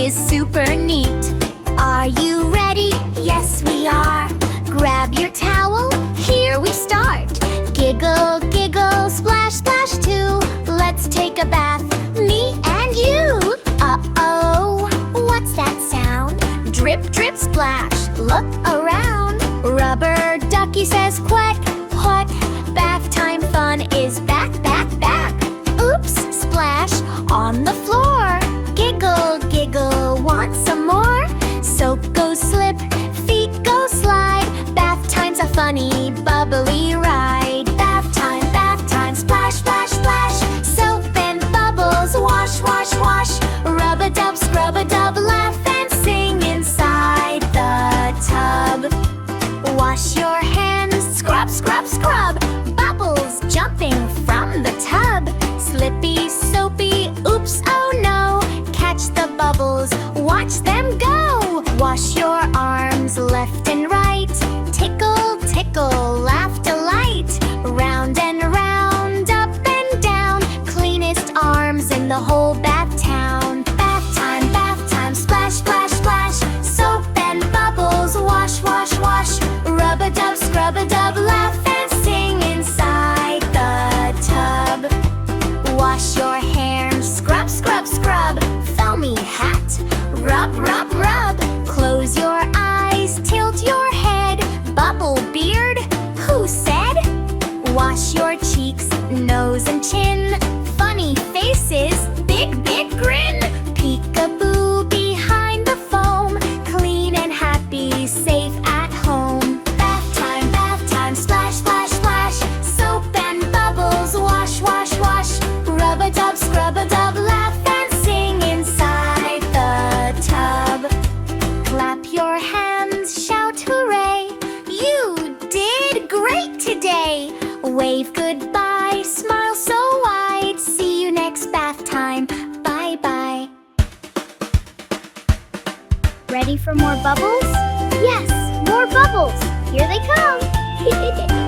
is super neat. Are you ready? Yes, we are. Grab your towel, here we start. Giggle, giggle, splash, splash too. Let's take a bath, me and you. Uh-oh, what's that sound? Drip, drip, splash, look around. Rubber ducky says quack, quack. Bath time fun is back, back, back. Oops, splash on the floor. Giggle, giggle, want some more? Soap goes slip, feet go slide. Bath time's a funny, bubbly ride. Bath time, splash, splash, splash. Soap and bubbles, wash, wash, wash. Rub-a-dub, scrub-a-dub, laugh and sing inside the tub. Wash your hands, scrub, scrub, scrub. Bubbles jumping from the tub. Slippy, soapy, oops, oh no. Catch the bubbles, watch them go. Wash your arms left and right. Tickle, tickle, laugh delight. Round and round, up and down. Cleanest arms in the whole bath town. Bath time, splash, splash, splash. Soap and bubbles, wash, wash, wash. Rub-a-dub, scrub-a-dub, laugh and sing inside the tub. Wash your hands, scrub, scrub, scrub. Foamy hat, rub, rub, rub. Close your eyes, tilt your head. Bubble beard, who said? Wash your cheeks, nose and chin. Funny faces, big, big grin. Peek-a-boo behind the foam. Clean and happy, safe at home. Bath time, splash, splash, splash. Soap and bubbles, wash, wash, wash. Rub-a-dub, scrub-a-dub, laugh and sing inside the tub. Clap your hands, shout hooray. You did great today. Wave goodbye, smile so wide. See you next bath time. Bye-bye. Ready for more bubbles? Yes, more bubbles. Here they come.